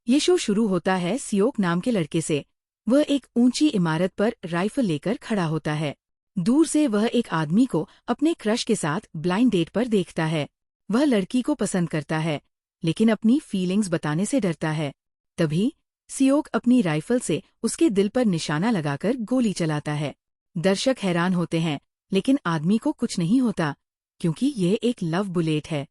ये शो शुरू होता है सियोक नाम के लड़के से। वह एक ऊंची इमारत पर राइफल लेकर खड़ा होता है। दूर से वह एक आदमी को अपने क्रश के साथ ब्लाइंड डेट पर देखता है। वह लड़की को पसंद करता है, लेकिन अपनी फीलिंग्स बताने से डरता है। तभी सियोक अपनी राइफल से उसके दिल पर निशाना लगाकर गोली चलाता है। दर्शक हैरान होते हैं, लेकिन आदमी को कुछ नहीं होता, क्योंकि यह एक लव बुलेट है।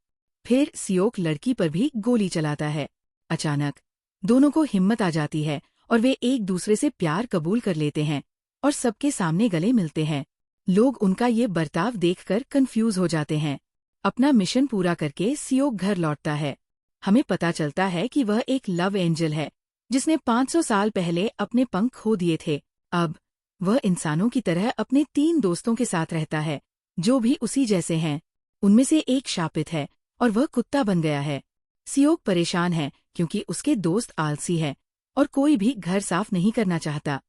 फिर सियोक लड़की पर भी गोली चलाता है। अचानक दोनों को हिम्मत आ जाती है और वे एक दूसरे से प्यार कबूल कर लेते हैं और सबके सामने गले मिलते हैं। लोग उनका ये बर्ताव देखकर कंफ्यूज हो जाते हैं। अपना मिशन पूरा करके सियोक घर लौटता है। हमें पता चलता है कि वह एक लव एंजल है, जिसने 500 साल पहले अपने पंख खो दिए थे। अब वह इंसानों की तरह अपने 3 दोस्तों के साथ रहता है, जो भी उसी जैसे हैं। उनमें से एक शापित है और वह कुत्ता बन गया है। सियोक परेशान है क्योंकि उसके दोस्त आलसी है और कोई भी घर साफ नहीं करना चाहता।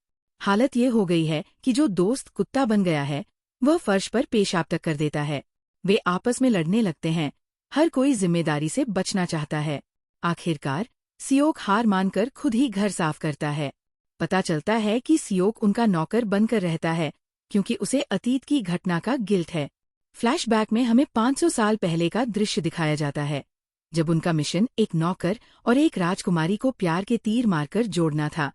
हालत ये हो गई है कि जो दोस्त कुत्ता बन गया है, वह फर्श पर पेशाब तक कर देता है। वे आपस में लड़ने लगते हैं। हर कोई जिम्मेदारी से बचना चाहता है। आखिरकार सियोक हार मानकर खुद ही घर साफ करता है। पता चलता है कि सियोक उनका नौकर बनकर रहता है, क्योंकि उसे अतीत की घटना का गिल्ट है। फ्लैशबैक में हमें 500 साल पहले का दृश्य दिखाया जाता है, जब उनका मिशन एक नौकर और एक राजकुमारी को प्यार के तीर मारकर जोड़ना था,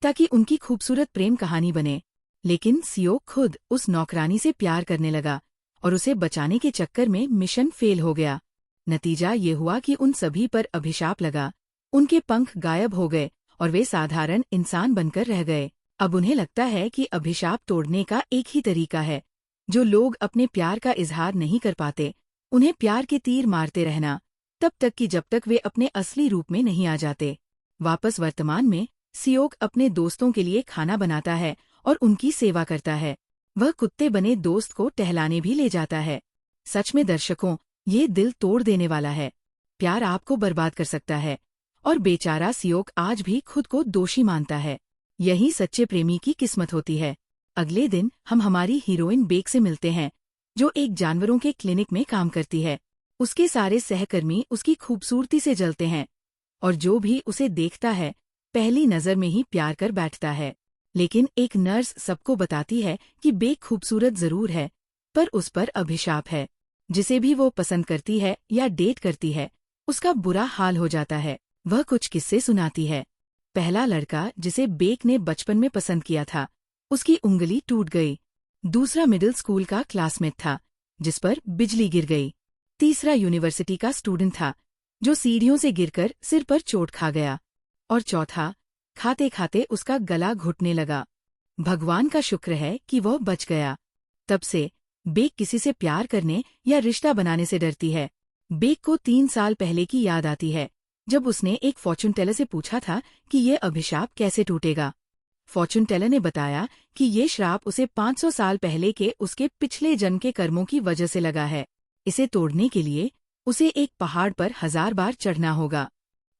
ताकि उनकी खूबसूरत प्रेम कहानी बने। लेकिन सियोक खुद उस नौकरानी से प्यार करने लगा और उसे बचाने के चक्कर में मिशन फेल हो गया। नतीजा ये हुआ कि उन सभी पर अभिशाप लगा। उनके पंख गायब हो गए और वे साधारण इंसान बनकर रह गए। अब उन्हें लगता है कि अभिशाप तोड़ने का एक ही तरीका है। जो लोग अपने प्यार का इजहार नहीं कर पाते, उन्हें प्यार के तीर मारते रहना, तब तक कि जब तक वे अपने असली रूप में नहीं आ जाते। वापस वर्तमान में सियोक अपने दोस्तों के लिए खाना बनाता है और उनकी सेवा करता है। वह कुत्ते बने दोस्त को टहलाने भी ले जाता है। सच में दर्शकों, ये दिल तोड़ देने वाला है। प्यार आपको बर्बाद कर सकता है, और बेचारा सियोक आज भी खुद को दोषी मानता है। यही सच्चे प्रेमी की किस्मत होती है। अगले दिन हम हमारी हीरोइन बेक से मिलते हैं, जो एक जानवरों के क्लिनिक में काम करती है। उसके सारे सहकर्मी उसकी खूबसूरती से जलते हैं, और जो भी उसे देखता है पहली नज़र में ही प्यार कर बैठता है। लेकिन एक नर्स सबको बताती है कि बेक खूबसूरत जरूर है, पर उस पर अभिशाप है। जिसे भी वो पसंद करती है या डेट करती है, उसका बुरा हाल हो जाता है। वह कुछ किस्से सुनाती है। पहला लड़का जिसे बेक ने बचपन में पसंद किया था, उसकी उंगली टूट गई। दूसरा मिडिल स्कूल का क्लासमेट था, जिस पर बिजली गिर गई। तीसरा यूनिवर्सिटी का स्टूडेंट था, जो सीढ़ियों से गिरकर सिर पर चोट खा गया। और चौथा, खाते खाते उसका गला घुटने लगा। भगवान का शुक्र है कि वह बच गया। तब से बेक किसी से प्यार करने या रिश्ता बनाने से डरती है। बेक को 3 साल पहले की याद आती है, जब उसने एक फॉर्चून टेलर से पूछा था कि ये अभिशाप कैसे टूटेगा। फॉर्चून टेलर ने बताया कि ये श्राप उसे 500 साल पहले के उसके पिछले जन्म के कर्मों की वजह से लगा है। इसे तोड़ने के लिए उसे एक पहाड़ पर 1000 बार चढ़ना होगा।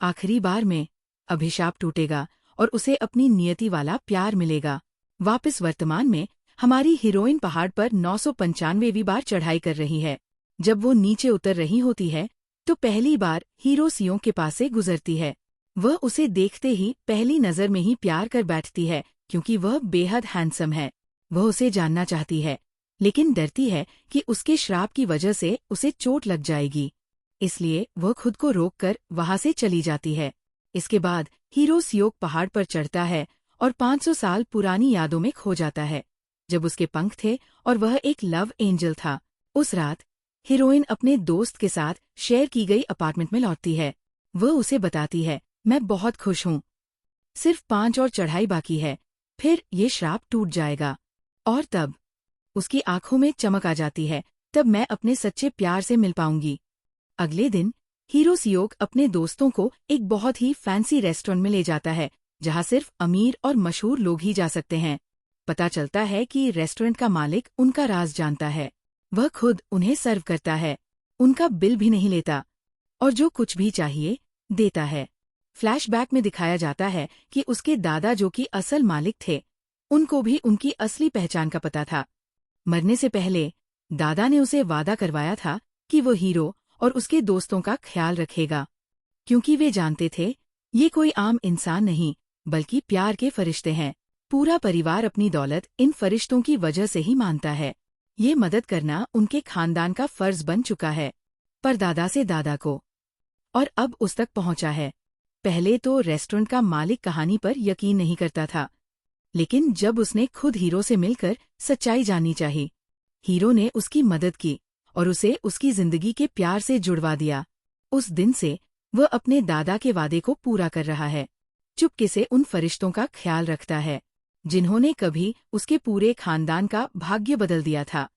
आखिरी बार में अभिशाप टूटेगा और उसे अपनी नियति वाला प्यार मिलेगा। वापस वर्तमान में हमारी हीरोइन पहाड़ पर 995वीं बार चढ़ाई कर रही है। जब वो नीचे उतर रही होती है, तो पहली बार हीरो सियोक के पास से गुजरती है। वह उसे देखते ही पहली नज़र में ही प्यार कर बैठती है, क्योंकि वह बेहद हैंडसम है। वह उसे जानना चाहती है, लेकिन डरती है कि उसके श्राप की वजह से उसे चोट लग जाएगी। इसलिए वह खुद को रोककर वहां से चली जाती है। इसके बाद हीरो सियोक पहाड़ पर चढ़ता है और 500 साल पुरानी यादों में खो जाता है, जब उसके पंख थे और वह एक लव एंजल था। उस रात हीरोइन अपने दोस्त के साथ शेयर की गई अपार्टमेंट में लौटती है। वह उसे बताती है, मैं बहुत खुश हूँ, सिर्फ 5 और चढ़ाई बाकी है, फिर ये श्राप टूट जाएगा। और तब उसकी आंखों में चमक आ जाती है, तब मैं अपने सच्चे प्यार से मिल पाऊंगी। अगले दिन हीरो सियोक अपने दोस्तों को एक बहुत ही फैंसी रेस्टोरेंट में ले जाता है, जहां सिर्फ अमीर और मशहूर लोग ही जा सकते हैं। पता चलता है कि रेस्टोरेंट का मालिक उनका राज जानता है। वह खुद उन्हें सर्व करता है, उनका बिल भी नहीं लेता, और जो कुछ भी चाहिए देता है। फ्लैशबैक में दिखाया जाता है कि उसके दादा, जो कि असल मालिक थे, उनको भी उनकी असली पहचान का पता था। मरने से पहले दादा ने उसे वादा करवाया था कि वो हीरो और उसके दोस्तों का ख्याल रखेगा, क्योंकि वे जानते थे ये कोई आम इंसान नहीं, बल्कि प्यार के फरिश्ते हैं। पूरा परिवार अपनी दौलत इन फरिश्तों की वजह से ही मानता है। ये मदद करना उनके खानदान का फर्ज बन चुका है, परदादा से दादा को, और अब उस तक पहुंचा है। पहले तो रेस्टोरेंट का मालिक कहानी पर यकीन नहीं करता था, लेकिन जब उसने खुद हीरो से मिलकर सच्चाई जाननी चाहिए, हीरो ने उसकी मदद की और उसे उसकी जिंदगी के प्यार से जुड़वा दिया। उस दिन से वह अपने दादा के वादे को पूरा कर रहा है, चुपके से उन फरिश्तों का ख्याल रखता है जिन्होंने कभी उसके पूरे खानदान का भाग्य बदल दिया था।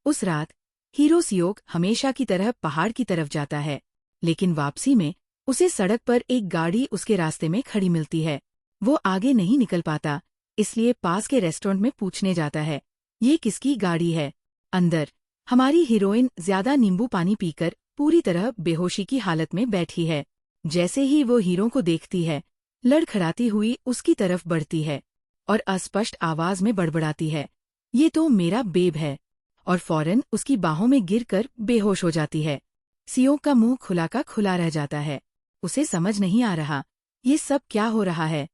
उस रात हीरो सियोक हमेशा की तरह पहाड़ की तरफ जाता है, लेकिन वापसी में उसे सड़क पर एक गाड़ी उसके रास्ते में खड़ी मिलती है। वो आगे नहीं निकल पाता, इसलिए पास के रेस्टोरेंट में पूछने जाता है, ये किसकी गाड़ी है? अंदर हमारी हीरोइन ज्यादा नींबू पानी पीकर पूरी तरह बेहोशी की हालत में बैठी है। जैसे ही वो हीरो को देखती है, लड़खड़ाती हुई उसकी तरफ बढ़ती है और अस्पष्ट आवाज में बड़बड़ाती है, ये तो मेरा बेब है, और फौरन उसकी बाहों में गिरकर बेहोश हो जाती है। सियोक का मुंह खुला का खुला रह जाता है। उसे समझ नहीं आ रहा ये सब क्या हो रहा है।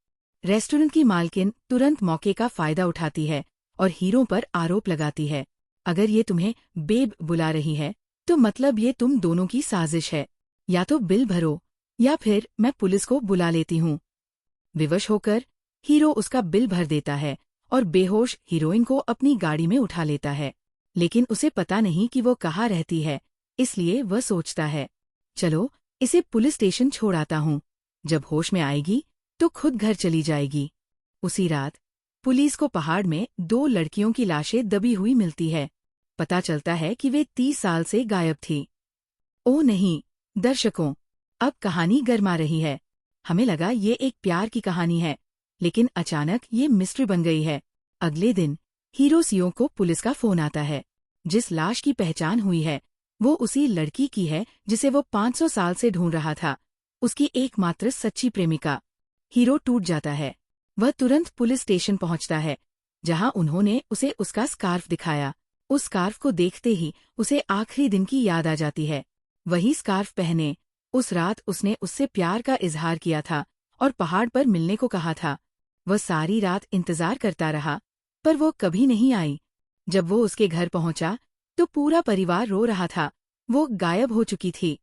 रेस्टोरेंट की मालकिन तुरंत मौके का फायदा उठाती है और हीरो पर आरोप लगाती है, अगर ये तुम्हें बेब बुला रही है तो मतलब ये तुम दोनों की साजिश है। या तो बिल भरो या फिर मैं पुलिस को बुला लेती हूँ। विवश होकर हीरो उसका बिल भर देता है और बेहोश हीरोइन को अपनी गाड़ी में उठा लेता है, लेकिन उसे पता नहीं कि वो कहाँ रहती है, इसलिए वह सोचता है, चलो इसे पुलिस स्टेशन छोड़ आता हूँ, जब होश में आएगी तो खुद घर चली जाएगी। उसी रात पुलिस को पहाड़ में 2 लड़कियों की लाशें दबी हुई मिलती है। पता चलता है कि वे 30 साल से गायब थी। ओ नहीं दर्शकों, अब कहानी गर्मा रही है। हमें लगा ये एक प्यार की कहानी है, लेकिन अचानक ये मिस्ट्री बन गई है। अगले दिन हीरो सियों को पुलिस का फोन आता है। जिस लाश की पहचान हुई है वो उसी लड़की की है जिसे वो 500 साल से ढूंढ रहा था, उसकी एकमात्र सच्ची प्रेमिका। हीरो टूट जाता है। वह तुरंत पुलिस स्टेशन पहुंचता है, जहां उन्होंने उसे उसका स्कार्फ दिखाया। उस स्कार्फ को देखते ही उसे आखिरी दिन की याद आ जाती है। वही स्कार्फ पहने उस रात उसने उससे प्यार का इजहार किया था और पहाड़ पर मिलने को कहा था। वह सारी रात इंतजार करता रहा, पर वो कभी नहीं आई। जब वो उसके घर पहुंचा तो पूरा परिवार रो रहा था, वो गायब हो चुकी थी।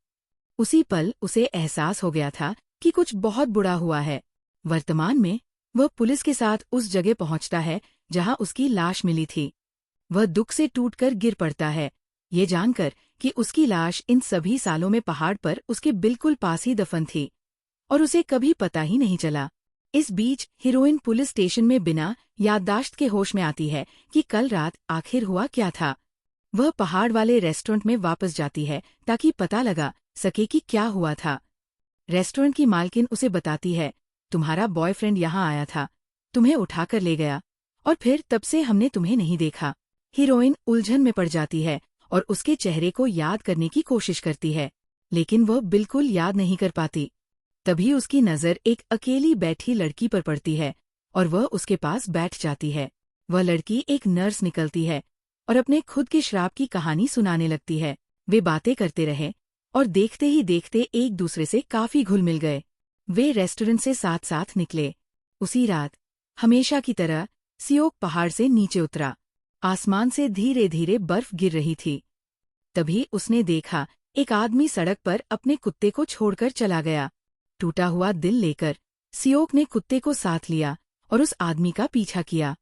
उसी पल उसे एहसास हो गया था कि कुछ बहुत बुरा हुआ है। वर्तमान में वह पुलिस के साथ उस जगह पहुंचता है जहां उसकी लाश मिली थी। वह दुख से टूटकर गिर पड़ता है, ये जानकर कि उसकी लाश इन सभी सालों में पहाड़ पर उसके बिल्कुल पास ही दफन थी और उसे कभी पता ही नहीं चला। इस बीच हीरोइन पुलिस स्टेशन में बिना याददाश्त के होश में आती है कि कल रात आखिर हुआ क्या था। वह पहाड़ वाले रेस्टोरेंट में वापस जाती है ताकि पता लगा सके कि क्या हुआ था। रेस्टोरेंट की मालकिन उसे बताती है, तुम्हारा बॉयफ्रेंड यहाँ आया था, तुम्हें उठाकर ले गया और फिर तब से हमने तुम्हें नहीं देखा। हीरोइन उलझन में पड़ जाती है और उसके चेहरे को याद करने की कोशिश करती है, लेकिन वह बिल्कुल याद नहीं कर पाती। तभी उसकी नज़र एक अकेली बैठी लड़की पर पड़ती है और वह उसके पास बैठ जाती है। वह लड़की एक नर्स निकलती है और अपने खुद के श्राप की कहानी सुनाने लगती है। वे बातें करते रहे और देखते ही देखते एक दूसरे से काफी घुल मिल गए। वे रेस्टोरेंट से साथ साथ निकले। उसी रात हमेशा की तरह सियोक पहाड़ से नीचे उतरा। आसमान से धीरे धीरे बर्फ गिर रही थी। तभी उसने देखा एक आदमी सड़क पर अपने कुत्ते को छोड़कर चला गया। टूटा हुआ दिल लेकर सियोक ने कुत्ते को साथ लिया और उस आदमी का पीछा किया।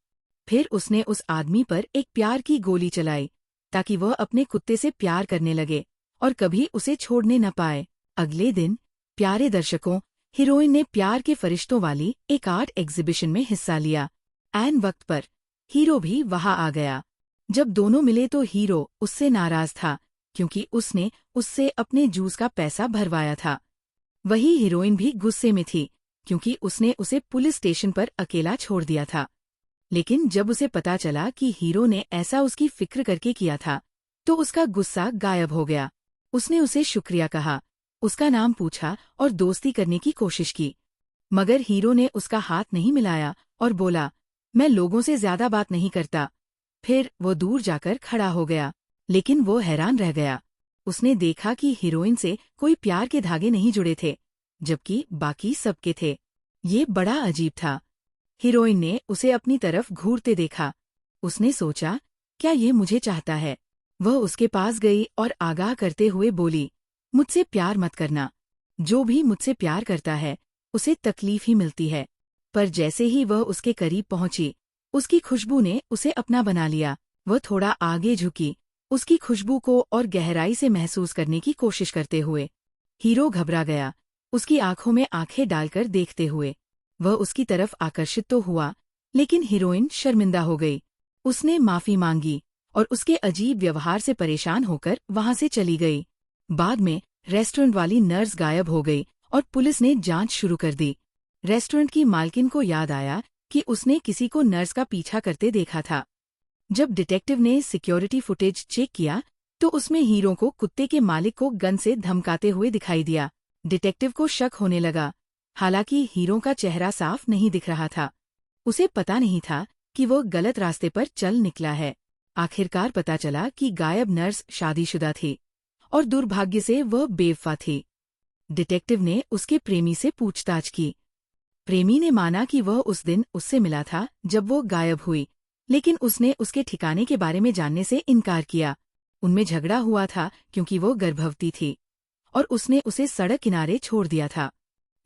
फिर उसने उस आदमी पर एक प्यार की गोली चलाई ताकि वह अपने कुत्ते से प्यार करने लगे और कभी उसे छोड़ने न पाए। अगले दिन प्यारे दर्शकों, हीरोइन ने प्यार के फरिश्तों वाली एक आर्ट एग्जीबिशन में हिस्सा लिया। ऐन वक्त पर हीरो भी वहां आ गया। जब दोनों मिले तो हीरो उससे नाराज था क्योंकि उसने उससे अपने जूस का पैसा भरवाया था। वही हीरोइन भी गुस्से में थी क्योंकि उसने उसे पुलिस स्टेशन पर अकेला छोड़ दिया था। लेकिन जब उसे पता चला कि हीरो ने ऐसा उसकी फिक्र करके किया था तो उसका गुस्सा गायब हो गया। उसने उसे शुक्रिया कहा, उसका नाम पूछा और दोस्ती करने की कोशिश की, मगर हीरो ने उसका हाथ नहीं मिलाया और बोला, मैं लोगों से ज्यादा बात नहीं करता। फिर वो दूर जाकर खड़ा हो गया, लेकिन वो हैरान रह गया। उसने देखा कि हीरोइन से कोई प्यार के धागे नहीं जुड़े थे। जबकि बाकी सबके थे। ये बड़ा अजीब था। हीरोइन ने उसे अपनी तरफ घूरते देखा। उसने सोचा, क्या ये मुझे चाहता है? वह उसके पास गई और आगाह करते हुए बोली, मुझसे प्यार मत करना। जो भी मुझसे प्यार करता है उसे तकलीफ ही मिलती है। पर जैसे ही वह उसके करीब पहुंची, उसकी खुशबू ने उसे अपना बना लिया। वह थोड़ा आगे झुकी, उसकी खुशबू को और गहराई से महसूस करने की कोशिश करते हुए। हीरो घबरा गया, उसकी आंखों में आंखें डालकर देखते हुए। वह उसकी तरफ आकर्षित तो हुआ, लेकिन हीरोइन शर्मिंदा हो गई। उसने माफी मांगी और उसके अजीब व्यवहार से परेशान होकर वहां से चली गई। बाद में रेस्टोरेंट वाली नर्स गायब हो गई और पुलिस ने जांच शुरू कर दी। रेस्टोरेंट की मालकिन को याद आया कि उसने किसी को नर्स का पीछा करते देखा था। जब डिटेक्टिव ने सिक्योरिटी फुटेज चेक किया तो उसमें हीरो को कुत्ते के मालिक को गन से धमकाते हुए दिखाई दिया। डिटेक्टिव को शक होने लगा, हालांकि हीरो का चेहरा साफ नहीं दिख रहा था। उसे पता नहीं था कि वो गलत रास्ते पर चल निकला है। आखिरकार पता चला कि गायब नर्स शादीशुदा थी और दुर्भाग्य से वह बेवफा थी। डिटेक्टिव ने उसके प्रेमी से पूछताछ की। प्रेमी ने माना कि वह उस दिन उससे मिला था जब वो गायब हुई, लेकिन उसने उसके ठिकाने के बारे में जानने से इनकार किया। उनमें झगड़ा हुआ था क्योंकि वो गर्भवती थी और उसने उसे सड़क किनारे छोड़ दिया था।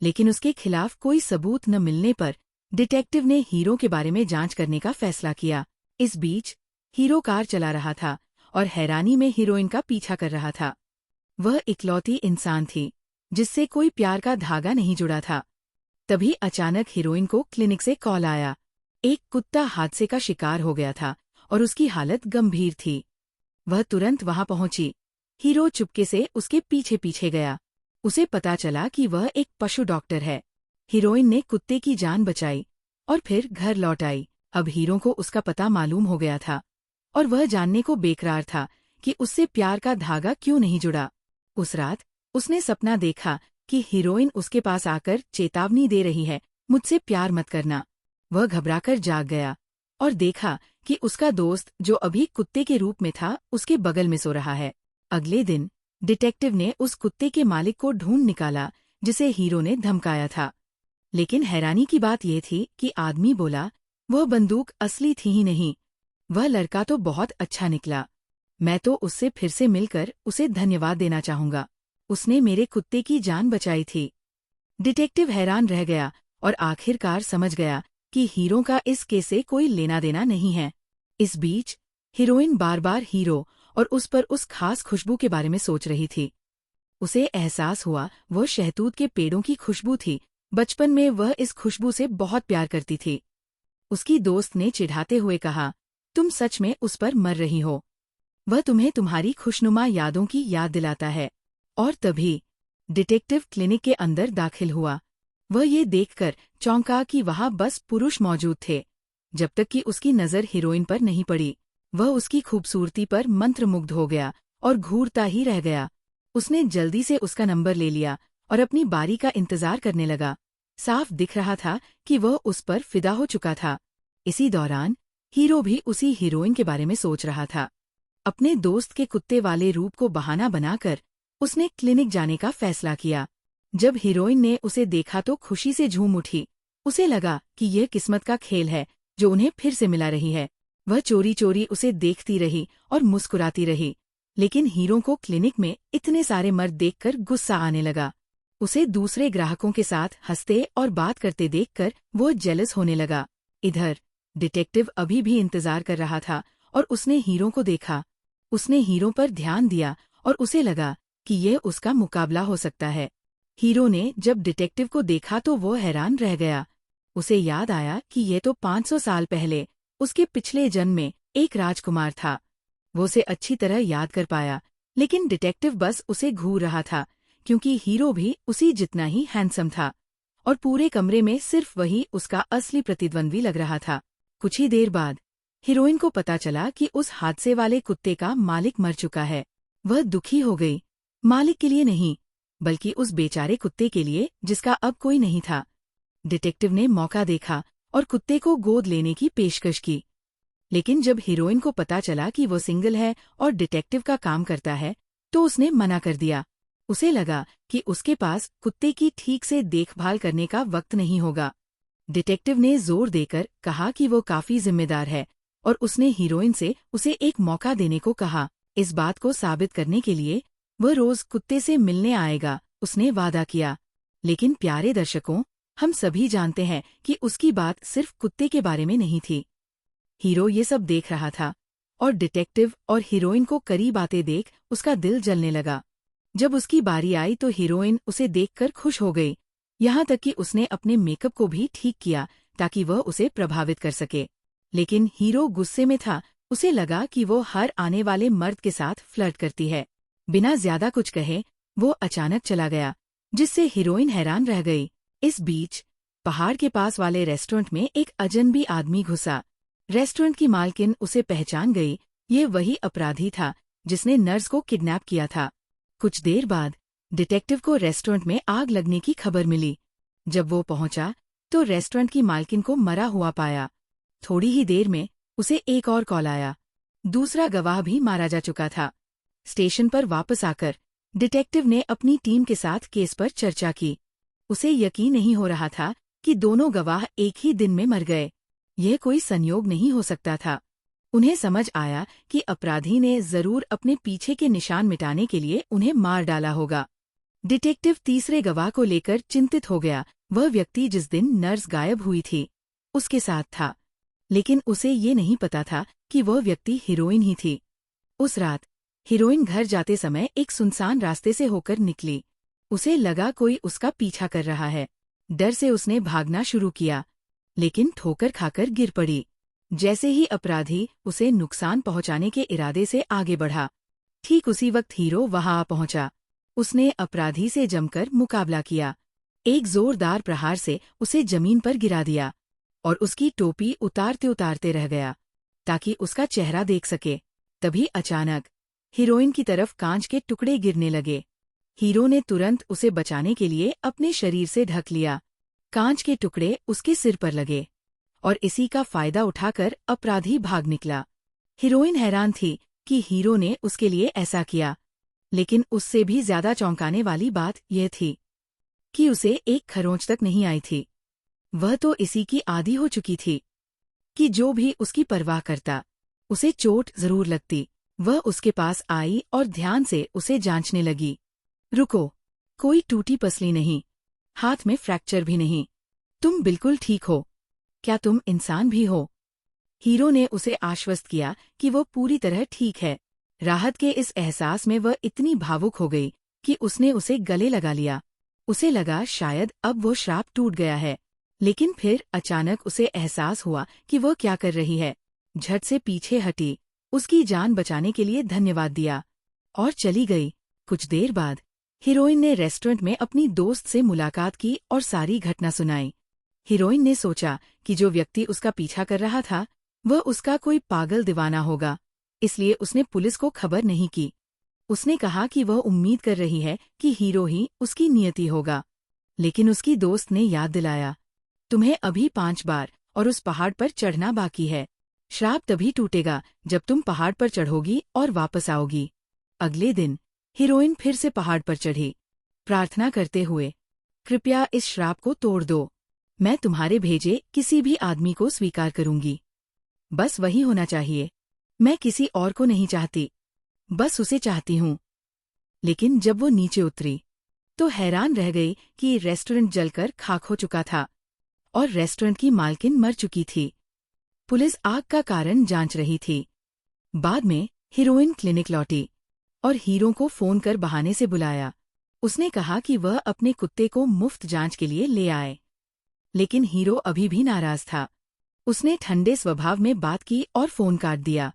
लेकिन उसके खिलाफ कोई सबूत न मिलने पर डिटेक्टिव ने हीरो के बारे में जांच करने का फैसला किया। इस बीच हीरो कार चला रहा था और हैरानी में हीरोइन का पीछा कर रहा था। वह इकलौती इंसान थी जिससे कोई प्यार का धागा नहीं जुड़ा था। तभी अचानक हीरोइन को क्लिनिक से कॉल आया। एक कुत्ता हादसे का शिकार हो गया था और उसकी हालत गंभीर थी। वह तुरंत वहां पहुंची। हीरो चुपके से उसके पीछे पीछे गया। उसे पता चला कि वह एक पशु डॉक्टर है। हीरोइन ने कुत्ते की जान बचाई और फिर घर लौट आई। अब हीरो को उसका पता मालूम हो गया था और वह जानने को बेकरार था कि उससे प्यार का धागा क्यों नहीं जुड़ा। उस रात उसने सपना देखा कि हीरोइन उसके पास आकर चेतावनी दे रही है, मुझसे प्यार मत करना। वह घबराकर जाग गया और देखा कि उसका दोस्त जो अभी कुत्ते के रूप में था उसके बगल में सो रहा है। अगले दिन डिटेक्टिव ने उस कुत्ते के मालिक को ढूंढ निकाला जिसे हीरो ने धमकाया था। लेकिन हैरानी की बात यह थी कि आदमी बोला, वह बंदूक असली थी ही नहीं। वह लड़का तो बहुत अच्छा निकला। मैं तो उससे फिर से मिलकर उसे धन्यवाद देना चाहूंगा। उसने मेरे कुत्ते की जान बचाई थी। डिटेक्टिव हैरान रह गया और आखिरकार समझ गया कि हीरो का इस केस से कोई लेना देना नहीं है। इस बीच हीरोइन बार बार हीरो और उस पर उस खास खुशबू के बारे में सोच रही थी। उसे एहसास हुआ वह शहतूत के पेड़ों की खुशबू थी। बचपन में वह इस खुशबू से बहुत प्यार करती थी। उसकी दोस्त ने चिढ़ाते हुए कहा, तुम सच में उस पर मर रही हो। वह तुम्हें तुम्हारी खुशनुमा यादों की याद दिलाता है। और तभी डिटेक्टिव क्लिनिक के अंदर दाखिल हुआ। वह ये देखकर चौंका कि वहां बस पुरुष मौजूद थे, जब तक कि उसकी नज़र हीरोइन पर नहीं पड़ी। वह उसकी खूबसूरती पर मंत्रमुग्ध हो गया और घूरता ही रह गया। उसने जल्दी से उसका नंबर ले लिया और अपनी बारी का इंतजार करने लगा। साफ दिख रहा था कि वह उस पर फिदा हो चुका था। इसी दौरान हीरो भी उसी हीरोइन के बारे में सोच रहा था। अपने दोस्त के कुत्ते वाले रूप को बहाना बनाकर उसने क्लिनिक जाने का फैसला किया। जब हीरोइन ने उसे देखा तो खुशी से झूम उठी। उसे लगा कि यह किस्मत का खेल है जो उन्हें फिर से मिला रही है। वह चोरी चोरी उसे देखती रही और मुस्कुराती रही। लेकिन हीरो को क्लिनिक में इतने सारे मर्द देखकर गुस्सा आने लगा। उसे दूसरे ग्राहकों के साथ हंसते और बात करते देखकर वो जेलस होने लगा। इधर डिटेक्टिव अभी भी इंतजार कर रहा था और उसने हीरो को देखा। उसने हीरो पर ध्यान दिया और उसे लगा कि यह उसका मुकाबला हो सकता है। हीरो ने जब डिटेक्टिव को देखा तो वो हैरान रह गया। उसे याद आया कि यह तो 500 साल पहले उसके पिछले जन्म में एक राजकुमार था। वो उसे अच्छी तरह याद कर पाया, लेकिन डिटेक्टिव बस उसे घूर रहा था क्योंकि हीरो भी उसी जितना ही हैंडसम था और पूरे कमरे में सिर्फ वही उसका असली प्रतिद्वंद्वी लग रहा था। कुछ ही देर बाद हीरोइन को पता चला कि उस हादसे वाले कुत्ते का मालिक मर चुका है। वह दुखी हो गई, मालिक के लिए नहीं बल्कि उस बेचारे कुत्ते के लिए जिसका अब कोई नहीं था। डिटेक्टिव ने मौका देखा और कुत्ते को गोद लेने की पेशकश की। लेकिन जब हीरोइन को पता चला कि वो सिंगल है और डिटेक्टिव का काम करता है तो उसने मना कर दिया। उसे लगा कि उसके पास कुत्ते की ठीक से देखभाल करने का वक्त नहीं होगा। डिटेक्टिव ने जोर देकर कहा कि वो काफी जिम्मेदार है और उसने हीरोइन से उसे एक मौका देने को कहा। इस बात को साबित करने के लिए वह रोज कुत्ते से मिलने आएगा, उसने वादा किया। लेकिन प्यारे दर्शकों, हम सभी जानते हैं कि उसकी बात सिर्फ कुत्ते के बारे में नहीं थी। हीरो ये सब देख रहा था और डिटेक्टिव और हीरोइन को करीब आते देख उसका दिल जलने लगा। जब उसकी बारी आई तो हीरोइन उसे देखकर खुश हो गई, यहाँ तक कि उसने अपने मेकअप को भी ठीक किया ताकि वह उसे प्रभावित कर सके। लेकिन हीरो गुस्से में था, उसे लगा कि वो हर आने वाले मर्द के साथ फ्लर्ट करती है। बिना ज्यादा कुछ कहे वो अचानक चला गया, जिससे हीरोइन हैरान रह गई। इस बीच पहाड़ के पास वाले रेस्टोरेंट में एक अजनबी आदमी घुसा। रेस्टोरेंट की मालकिन उसे पहचान गई, ये वही अपराधी था जिसने नर्स को किडनैप किया था। कुछ देर बाद डिटेक्टिव को रेस्टोरेंट में आग लगने की खबर मिली। जब वो पहुंचा तो रेस्टोरेंट की मालकिन को मरा हुआ पाया। थोड़ी ही देर में उसे एक और कॉल आया, दूसरा गवाह भी मारा जा चुका था। स्टेशन पर वापस आकर डिटेक्टिव ने अपनी टीम के साथ केस पर चर्चा की। उसे यकीन नहीं हो रहा था कि दोनों गवाह एक ही दिन में मर गए। यह कोई संयोग नहीं हो सकता था। उन्हें समझ आया कि अपराधी ने जरूर अपने पीछे के निशान मिटाने के लिए उन्हें मार डाला होगा। डिटेक्टिव तीसरे गवाह को लेकर चिंतित हो गया। वह व्यक्ति जिस दिन नर्स गायब हुई थी उसके साथ था, लेकिन उसे ये नहीं पता था कि वह व्यक्ति हीरोइन ही थी। उस रात हीरोइन घर जाते समय एक सुनसान रास्ते से होकर निकली। उसे लगा कोई उसका पीछा कर रहा है। डर से उसने भागना शुरू किया, लेकिन ठोकर खाकर गिर पड़ी। जैसे ही अपराधी उसे नुकसान पहुंचाने के इरादे से आगे बढ़ा, ठीक उसी वक्त हीरो वहां आ पहुंचा। उसने अपराधी से जमकर मुकाबला किया। एक जोरदार प्रहार से उसे जमीन पर गिरा दिया और उसकी टोपी उतारते उतारते रह गया ताकि उसका चेहरा देख सके। तभी अचानक हीरोइन की तरफ कांच के टुकड़े गिरने लगे। हीरो ने तुरंत उसे बचाने के लिए अपने शरीर से ढक लिया। कांच के टुकड़े उसके सिर पर लगे और इसी का फायदा उठाकर अपराधी भाग निकला। हीरोइन हैरान थी कि हीरो ने उसके लिए ऐसा किया, लेकिन उससे भी ज्यादा चौंकाने वाली बात यह थी कि उसे एक खरोंच तक नहीं आई थी। वह तो इसी की आदी हो चुकी थी कि जो भी उसकी परवाह करता उसे चोट जरूर लगती। वह उसके पास आई और ध्यान से उसे जांचने लगी। रुको, कोई टूटी पसली नहीं, हाथ में फ्रैक्चर भी नहीं, तुम बिल्कुल ठीक हो। क्या तुम इंसान भी हो? हीरो ने उसे आश्वस्त किया कि वो पूरी तरह ठीक है। राहत के इस एहसास में वह इतनी भावुक हो गई कि उसने उसे गले लगा लिया। उसे लगा शायद अब वो श्राप टूट गया है, लेकिन फिर अचानक उसे एहसास हुआ कि वह क्या कर रही है। झट से पीछे हटी, उसकी जान बचाने के लिए धन्यवाद दिया और चली गई। कुछ देर बाद हीरोइन ने रेस्टोरेंट में अपनी दोस्त से मुलाकात की और सारी घटना सुनाई। हीरोइन ने सोचा कि जो व्यक्ति उसका पीछा कर रहा था वह उसका कोई पागल दीवाना होगा, इसलिए उसने पुलिस को खबर नहीं की। उसने कहा कि वह उम्मीद कर रही है कि हीरो ही उसकी नियति होगा, लेकिन उसकी दोस्त ने याद दिलाया, तुम्हें अभी 5 बार और उस पहाड़ पर चढ़ना बाकी है। श्राप तभी टूटेगा जब तुम पहाड़ पर चढ़ोगी और वापस आओगी। अगले दिन हीरोइन फिर से पहाड़ पर चढ़ी, प्रार्थना करते हुए, कृपया इस श्राप को तोड़ दो। मैं तुम्हारे भेजे किसी भी आदमी को स्वीकार करूंगी। बस वही होना चाहिए। मैं किसी और को नहीं चाहती, बस उसे चाहती हूँ। लेकिन जब वो नीचे उतरी तो हैरान रह गई कि रेस्टोरेंट जलकर खाक हो चुका था और रेस्टोरेंट की मालकिन मर चुकी थी। पुलिस आग का कारण जांच रही थी। बाद में हीरोइन क्लिनिक लौटी और हीरो को फोन कर बहाने से बुलाया। उसने कहा कि वह अपने कुत्ते को मुफ्त जांच के लिए ले आए, लेकिन हीरो अभी भी नाराज था। उसने ठंडे स्वभाव में बात की और फोन काट दिया,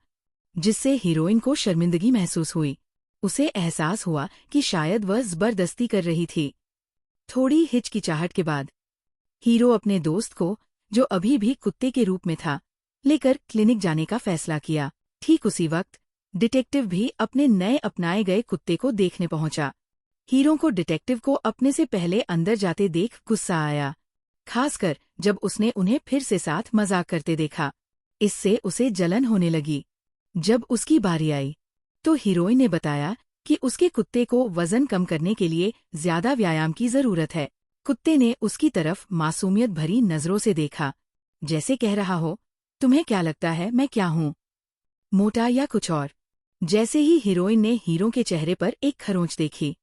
जिससे हीरोइन को शर्मिंदगी महसूस हुई। उसे एहसास हुआ कि शायद वह जबरदस्ती कर रही थी। थोड़ी हिचकिचाहट के बाद हीरो अपने दोस्त को, जो अभी भी कुत्ते के रूप में था, लेकर क्लिनिक जाने का फैसला किया। ठीक उसी वक्त डिटेक्टिव भी अपने नए अपनाए गए कुत्ते को देखने पहुंचा। हीरो को डिटेक्टिव को अपने से पहले अंदर जाते देख गुस्सा आया, खासकर जब उसने उन्हें फिर से साथ मजाक करते देखा। इससे उसे जलन होने लगी। जब उसकी बारी आई तो हीरोइन ने बताया कि उसके कुत्ते को वजन कम करने के लिए ज्यादा व्यायाम की जरूरत है। कुत्ते ने उसकी तरफ मासूमियत भरी नजरों से देखा, जैसे कह रहा हो, तुम्हें क्या लगता है मैं क्या हूँ, मोटा या कुछ और। जैसे ही हीरोइन ने हीरो के चेहरे पर एक खरोंच देखी,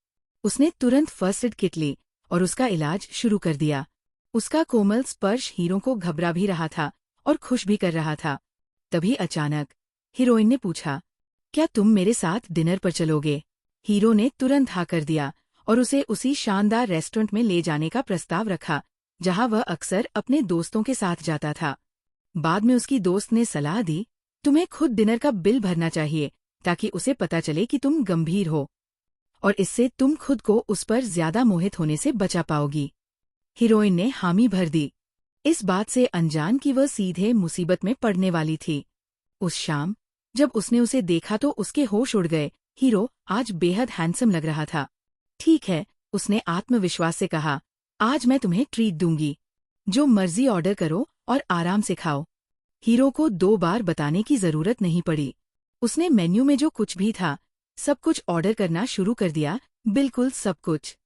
उसने तुरंत फर्स्ट एड किट ली और उसका इलाज शुरू कर दिया। उसका कोमल स्पर्श हीरो को घबरा भी रहा था और खुश भी कर रहा था। तभी अचानक हीरोइन ने पूछा, क्या तुम मेरे साथ डिनर पर चलोगे? हीरो ने तुरंत हाँ कर दिया और उसे उसी शानदार रेस्टोरेंट में ले जाने का प्रस्ताव रखा जहां वह अक्सर अपने दोस्तों के साथ जाता था। बाद में उसकी दोस्त ने सलाह दी, तुम्हें खुद डिनर का बिल भरना चाहिए ताकि उसे पता चले कि तुम गंभीर हो और इससे तुम खुद को उस पर ज्यादा मोहित होने से बचा पाओगी। हीरोइन ने हामी भर दी, इस बात से अनजान कि वह सीधे मुसीबत में पड़ने वाली थी। उस शाम जब उसने उसे देखा तो उसके होश उड़ गए। हीरो आज बेहद हैंडसम लग रहा था। ठीक है, उसने आत्मविश्वास से कहा, आज मैं तुम्हें ट्रीट दूंगी। जो मर्जी ऑर्डर करो और आराम से खाओ। हीरो को 2 बार बताने की जरूरत नहीं पड़ी। उसने मेन्यू में जो कुछ भी था सब कुछ ऑर्डर करना शुरू कर दिया, बिल्कुल सब कुछ।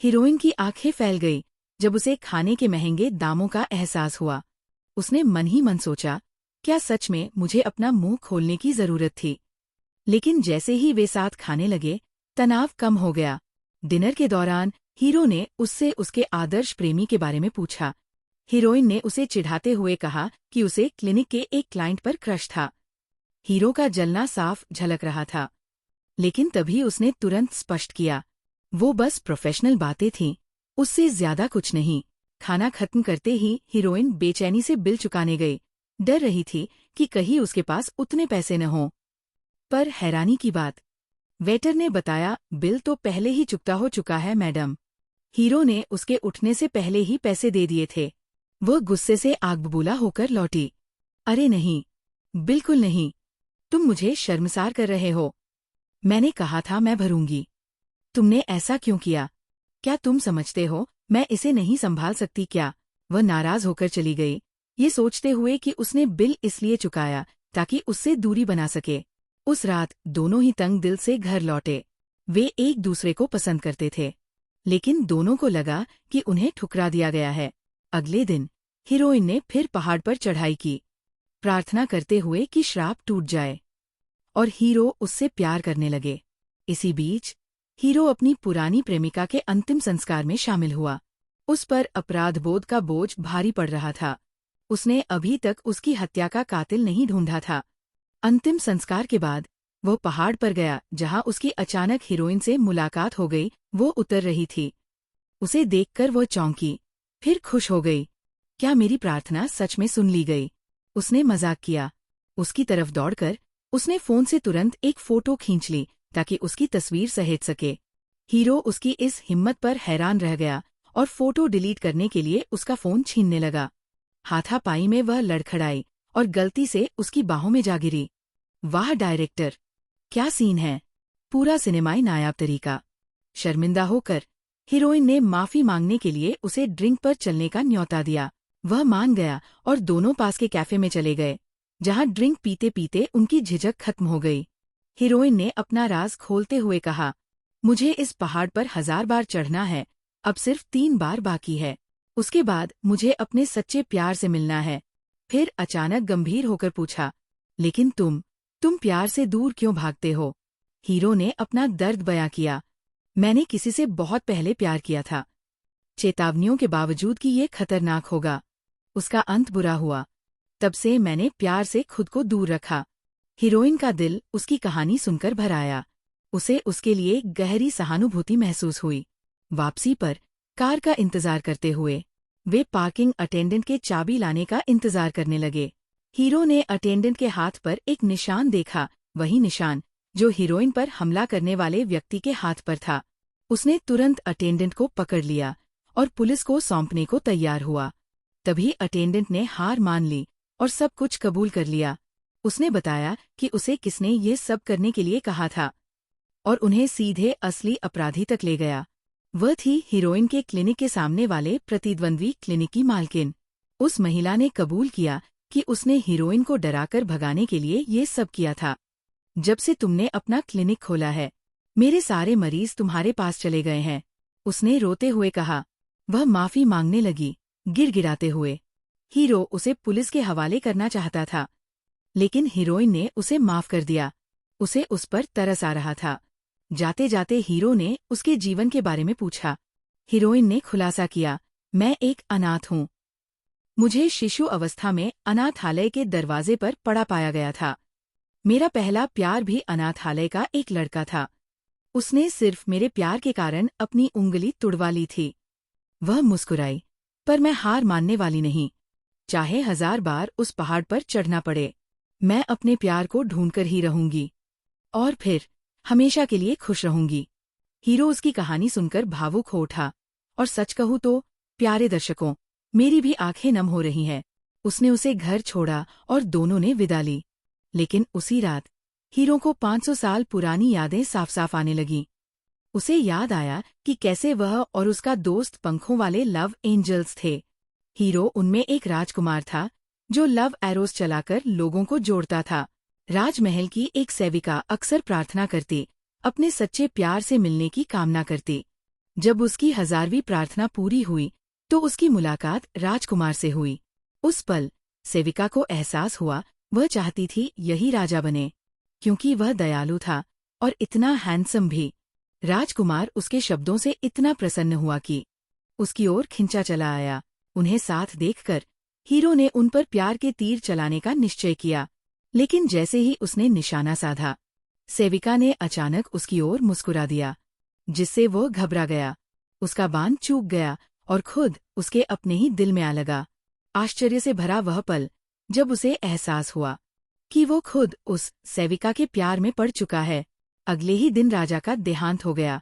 हीरोइन की आंखें फैल गई जब उसे खाने के महंगे दामों का एहसास हुआ। उसने मन ही मन सोचा, क्या सच में मुझे अपना मुंह खोलने की जरूरत थी? लेकिन जैसे ही वे साथ खाने लगे, तनाव कम हो गया। डिनर के दौरान हीरो ने उससे उसके आदर्श प्रेमी के बारे में पूछा। हीरोइन ने उसे चिढ़ाते हुए कहा कि उसे क्लिनिक के एक क्लाइंट पर क्रश था। हीरो का जलना साफ झलक रहा था, लेकिन तभी उसने तुरंत स्पष्ट किया, वो बस प्रोफेशनल बातें थीं, उससे ज्यादा कुछ नहीं। खाना खत्म करते ही हीरोइन बेचैनी से बिल चुकाने गई। डर रही थी कि कहीं उसके पास उतने पैसे न हों। पर हैरानी की बात, वेटर ने बताया, बिल तो पहले ही चुकता हो चुका है मैडम। हीरो ने उसके उठने से पहले ही पैसे दे दिए थे। वह गुस्से से आग बबूला होकर लौटी। अरे नहीं, बिल्कुल नहीं, तुम मुझे शर्मसार कर रहे हो। मैंने कहा था मैं भरूंगी। तुमने ऐसा क्यों किया? क्या तुम समझते हो मैं इसे नहीं संभाल सकती क्या? वह नाराज होकर चली गई, ये सोचते हुए कि उसने बिल इसलिए चुकाया ताकि उससे दूरी बना सके। उस रात दोनों ही तंग दिल से घर लौटे। वे एक दूसरे को पसंद करते थे, लेकिन दोनों को लगा कि उन्हें ठुकरा दिया गया है। अगले दिन हीरोइन ने फिर पहाड़ पर चढ़ाई की, प्रार्थना करते हुए कि श्राप टूट जाए और हीरो उससे प्यार करने लगे। इसी बीच हीरो अपनी पुरानी प्रेमिका के अंतिम संस्कार में शामिल हुआ। उस पर अपराधबोध का बोझ भारी पड़ रहा था। उसने अभी तक उसकी हत्या का कातिल नहीं ढूंढा था। अंतिम संस्कार के बाद वो पहाड़ पर गया जहां उसकी अचानक हीरोइन से मुलाकात हो गई। वो उतर रही थी। उसे देखकर वो चौंकी, फिर खुश हो गई। क्या मेरी प्रार्थना सच में सुन ली गई? उसने मजाक किया। उसकी तरफ दौड़कर उसने फोन से तुरंत एक फोटो खींच ली ताकि उसकी तस्वीर सहेज सके। हीरो उसकी इस हिम्मत पर हैरान रह गया और फोटो डिलीट करने के लिए उसका फोन छीनने लगा। हाथापाई में वह लड़खड़ाई और गलती से उसकी बाहों में जा गिरी। वाह डायरेक्टर, क्या सीन है! पूरा सिनेमाई नायाब तरीका। शर्मिंदा होकर हीरोइन ने माफी मांगने के लिए उसे ड्रिंक पर चलने का न्योता दिया। वह मान गया और दोनों पास के कैफे में चले गए, जहां ड्रिंक पीते पीते उनकी झिझक खत्म हो गई। हीरोइन ने अपना राज खोलते हुए कहा, मुझे इस पहाड़ पर 1000 बार चढ़ना है, अब सिर्फ 3 बार बाकी है। उसके बाद मुझे अपने सच्चे प्यार से मिलना है। फिर अचानक गंभीर होकर पूछा, लेकिन तुम प्यार से दूर क्यों भागते हो? हीरो ने अपना दर्द बयां किया, मैंने किसी से बहुत पहले प्यार किया था। चेतावनियों के बावजूद कि ये खतरनाक होगा। उसका अंत बुरा हुआ। तब से मैंने प्यार से खुद को दूर रखा। हीरोइन का दिल उसकी कहानी सुनकर भर आया। उसे उसके लिए गहरी सहानुभूति महसूस हुई। वापसी पर कार का इंतजार करते हुए वे पार्किंग अटेंडेंट के चाबी लाने का इंतजार करने लगे। हीरो ने अटेंडेंट के हाथ पर एक निशान देखा, वही निशान जो हीरोइन पर हमला करने वाले व्यक्ति के हाथ पर था। उसने तुरंत अटेंडेंट को पकड़ लिया और पुलिस को सौंपने को तैयार हुआ। तभी अटेंडेंट ने हार मान ली और सब कुछ कबूल कर लिया। उसने बताया कि उसे किसने ये सब करने के लिए कहा था और उन्हें सीधे असली अपराधी तक ले गया। वह थी हीरोइन के क्लिनिक के सामने वाले प्रतिद्वंद्वी क्लिनिक की मालकिन। उस महिला ने कबूल किया कि उसने हीरोइन को डराकर भगाने के लिए ये सब किया था। जब से तुमने अपना क्लिनिक खोला है, मेरे सारे मरीज तुम्हारे पास चले गए हैं, उसने रोते हुए कहा। वह माफी मांगने लगी, गिड़गिड़ाते हुए। हीरो उसे पुलिस के हवाले करना चाहता था, लेकिन हीरोइन ने उसे माफ कर दिया। उसे उस पर तरस आ रहा था। जाते जाते हीरो ने उसके जीवन के बारे में पूछा। हीरोइन ने खुलासा किया, मैं एक अनाथ हूँ। मुझे शिशु अवस्था में अनाथालय के दरवाजे पर पड़ा पाया गया था। मेरा पहला प्यार भी अनाथालय का एक लड़का था। उसने सिर्फ मेरे प्यार के कारण अपनी उंगली तुड़वा ली थी। वह मुस्कुराई, पर मैं हार मानने वाली नहीं। चाहे 1000 बार उस पहाड़ पर चढ़ना पड़े, मैं अपने प्यार को ढूंढकर ही रहूंगी, और फिर हमेशा के लिए खुश रहूंगी। हीरो उसकी कहानी सुनकर भावुक हो उठा। और सच कहूँ तो, प्यारे दर्शकों, मेरी भी आंखें नम हो रही हैं। उसने उसे घर छोड़ा और दोनों ने विदा ली। लेकिन उसी रात हीरो को 500 साल पुरानी यादें साफ साफ आने लगीं। उसे याद आया कि कैसे वह और उसका दोस्त पंखों वाले लव एंजल्स थे। हीरो उनमें एक राजकुमार था, जो लव एरोस चलाकर लोगों को जोड़ता था। राजमहल की एक सेविका अक्सर प्रार्थना करती, अपने सच्चे प्यार से मिलने की कामना करती। जब उसकी 1000वीं प्रार्थना पूरी हुई, तो उसकी मुलाकात राजकुमार से हुई। उस पल सेविका को एहसास हुआ, वह चाहती थी यही राजा बने, क्योंकि वह दयालु था और इतना हैंडसम भी। राजकुमार उसके शब्दों से इतना प्रसन्न हुआ कि उसकी ओर खिंचा चला आया। उन्हें साथ देखकर हीरो ने उन पर प्यार के तीर चलाने का निश्चय किया। लेकिन जैसे ही उसने निशाना साधा, सेविका ने अचानक उसकी ओर मुस्कुरा दिया, जिससे वो घबरा गया। उसका बाण चूक गया और खुद उसके अपने ही दिल में आ लगा। आश्चर्य से भरा वह पल, जब उसे एहसास हुआ कि वो खुद उस सेविका के प्यार में पड़ चुका है। अगले ही दिन राजा का देहांत हो गया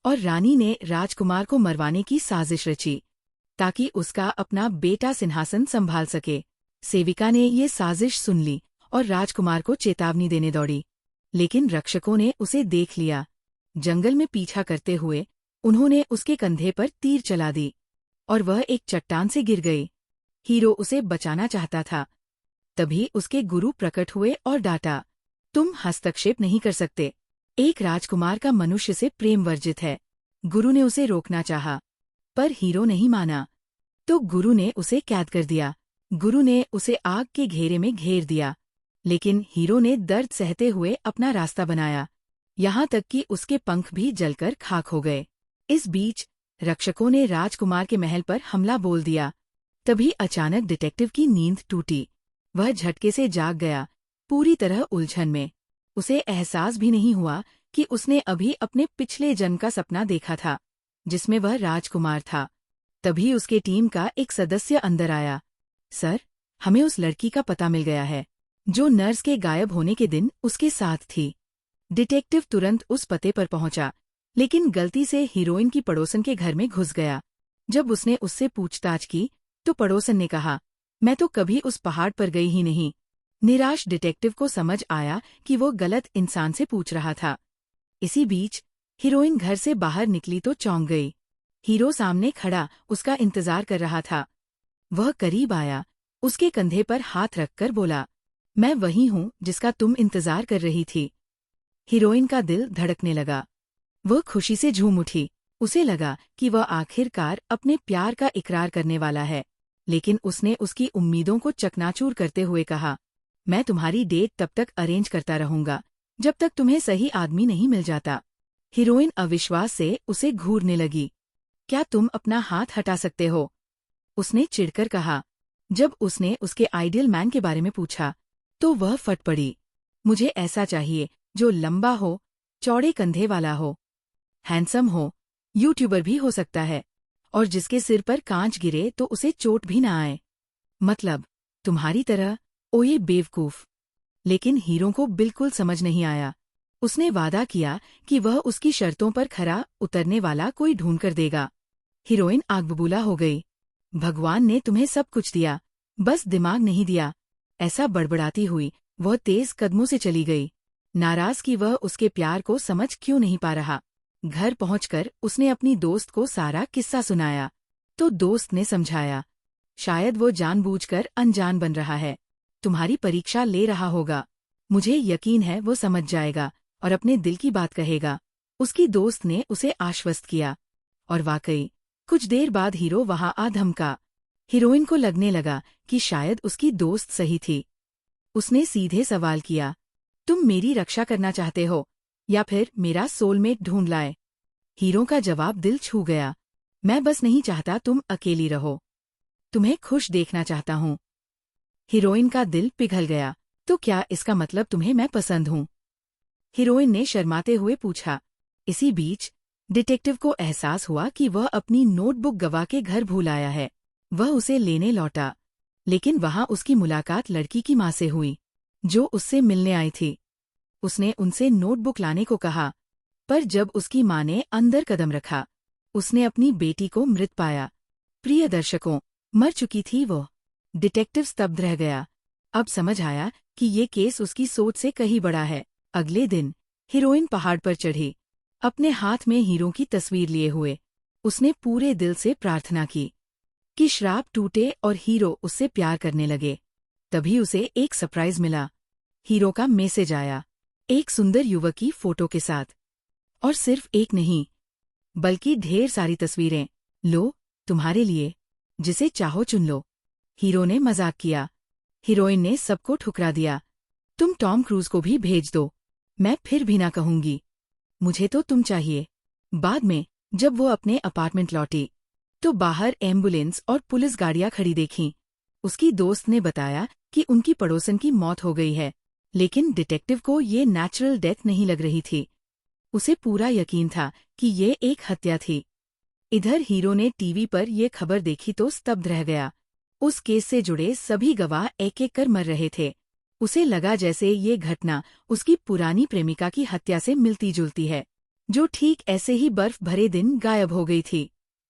और रानी ने राजकुमार को मरवाने की साजिश रची, ताकि उसका अपना बेटा सिंहासन संभाल सके। सेविका ने ये साजिश सुन ली और राजकुमार को चेतावनी देने दौड़ी, लेकिन रक्षकों ने उसे देख लिया। जंगल में पीछा करते हुए उन्होंने उसके कंधे पर तीर चला दी और वह एक चट्टान से गिर गई। हीरो उसे बचाना चाहता था, तभी उसके गुरु प्रकट हुए और डांटा, तुम हस्तक्षेप नहीं कर सकते। एक राजकुमार का मनुष्य से प्रेम वर्जित है। गुरु ने उसे रोकना चाहा, पर हीरो नहीं माना, तो गुरु ने उसे कैद कर दिया। गुरु ने उसे आग के घेरे में घेर दिया, लेकिन हीरो ने दर्द सहते हुए अपना रास्ता बनाया, यहाँ तक कि उसके पंख भी जलकर खाक हो गए। इस बीच रक्षकों ने राजकुमार के महल पर हमला बोल दिया। तभी अचानक डिटेक्टिव की नींद टूटी। वह झटके से जाग गया, पूरी तरह उलझन में। उसे एहसास भी नहीं हुआ कि उसने अभी अपने पिछले जन्म का सपना देखा था, जिसमें वह राजकुमार था। तभी उसके टीम का एक सदस्य अंदर आया। सर, हमें उस लड़की का पता मिल गया है, जो नर्स के गायब होने के दिन उसके साथ थी। डिटेक्टिव तुरंत उस पते पर पहुंचा, लेकिन गलती से हीरोइन की पड़ोसन के घर में घुस गया। जब उसने उससे पूछताछ की, तो पड़ोसन ने कहा, मैं तो कभी उस पहाड़ पर गई ही नहीं। निराश डिटेक्टिव को समझ आया कि वो गलत इंसान से पूछ रहा था। इसी बीच हीरोइन घर से बाहर निकली तो चौंक गई। हीरो सामने खड़ा उसका इंतजार कर रहा था। वह करीब आया, उसके कंधे पर हाथ रखकर बोला, मैं वही हूँ जिसका तुम इंतजार कर रही थी। हीरोइन का दिल धड़कने लगा। वह खुशी से झूम उठी। उसे लगा कि वह आखिरकार अपने प्यार का इकरार करने वाला है। लेकिन उसने उसकी उम्मीदों को चकनाचूर करते हुए कहा, मैं तुम्हारी डेट तब तक अरेंज करता रहूंगा, जब तक तुम्हें सही आदमी नहीं मिल जाता। हीरोइन अविश्वास से उसे घूरने लगी। क्या तुम अपना हाथ हटा सकते हो? उसने चिढ़कर कहा। जब उसने उसके आइडियल मैन के बारे में पूछा, तो वह फट पड़ी। मुझे ऐसा चाहिए जो लंबा हो, चौड़े कंधे वाला हो, हैंडसम हो, यूट्यूबर भी हो सकता है, और जिसके सिर पर कांच गिरे तो उसे चोट भी ना आए। मतलब तुम्हारी तरह। ओ ये बेवकूफ। लेकिन हीरो को बिल्कुल समझ नहीं आया। उसने वादा किया कि वह उसकी शर्तों पर खरा उतरने वाला कोई ढूंढ कर देगा। हीरोइन आग बबूला हो गई। भगवान ने तुम्हें सब कुछ दिया, बस दिमाग नहीं दिया। ऐसा बड़बड़ाती हुई वह तेज कदमों से चली गई, नाराज कि वह उसके प्यार को समझ क्यों नहीं पा रहा। घर पहुंचकर उसने अपनी दोस्त को सारा किस्सा सुनाया, तो दोस्त ने समझाया, शायद वो जानबूझकर अनजान बन रहा है, तुम्हारी परीक्षा ले रहा होगा। मुझे यकीन है वो समझ जाएगा और अपने दिल की बात कहेगा। उसकी दोस्त ने उसे आश्वस्त किया। और वाकई कुछ देर बाद हीरो वहां आ धमका। हीरोइन को लगने लगा कि शायद उसकी दोस्त सही थी। उसने सीधे सवाल किया, तुम मेरी रक्षा करना चाहते हो या फिर मेरा सोलमेट ढूंढ लाए? हीरो का जवाब दिल छू गया। मैं बस नहीं चाहता तुम अकेली रहो, तुम्हें खुश देखना चाहता हूँ। हीरोइन का दिल पिघल गया। तो क्या इसका मतलब तुम्हें मैं पसंद हूँ? हीरोइन ने शर्माते हुए पूछा। इसी बीच डिटेक्टिव को एहसास हुआ कि वह अपनी नोटबुक गवा के घर भूल आया है। वह उसे लेने लौटा, लेकिन वहां उसकी मुलाकात लड़की की माँ से हुई, जो उससे मिलने आई थी। उसने उनसे नोटबुक लाने को कहा, पर जब उसकी माँ ने अंदर कदम रखा, उसने अपनी बेटी को मृत पाया। प्रिय दर्शकों, मर चुकी थी वो। डिटेक्टिव स्तब्ध रह गया। अब समझ आया कि ये केस उसकी सोच से कहीं बड़ा है। अगले दिन हीरोइन पहाड़ पर चढ़ी, अपने हाथ में हीरो की तस्वीर लिए हुए। उसने पूरे दिल से प्रार्थना की कि श्राप टूटे और हीरो उससे प्यार करने लगे। तभी उसे एक सरप्राइज मिला। हीरो का मैसेज आया, एक सुंदर युवक की फोटो के साथ। और सिर्फ एक नहीं, बल्कि ढेर सारी तस्वीरें। लो, तुम्हारे लिए, जिसे चाहो चुन लो। हीरो ने मजाक किया। हीरोइन ने सबको ठुकरा दिया। तुम टॉम क्रूज को भी भेज दो, मैं फिर भी ना कहूंगी। मुझे तो तुम चाहिए। बाद में जब वो अपने अपार्टमेंट लौटी, तो बाहर एम्बुलेंस और पुलिस गाड़ियां खड़ी देखीं। उसकी दोस्त ने बताया कि उनकी पड़ोसन की मौत हो गई है, लेकिन डिटेक्टिव को ये नेचुरल डेथ नहीं लग रही थी। उसे पूरा यकीन था कि ये एक हत्या थी। इधर हीरो ने टीवी पर ये खबर देखी तो स्तब्ध रह गया। उस केस से जुड़े सभी गवाह एक एक कर मर रहे थे। उसे लगा जैसे ये घटना उसकी पुरानी प्रेमिका की हत्या से मिलती जुलती है, जो ठीक ऐसे ही बर्फ भरे दिन गायब हो गई थी।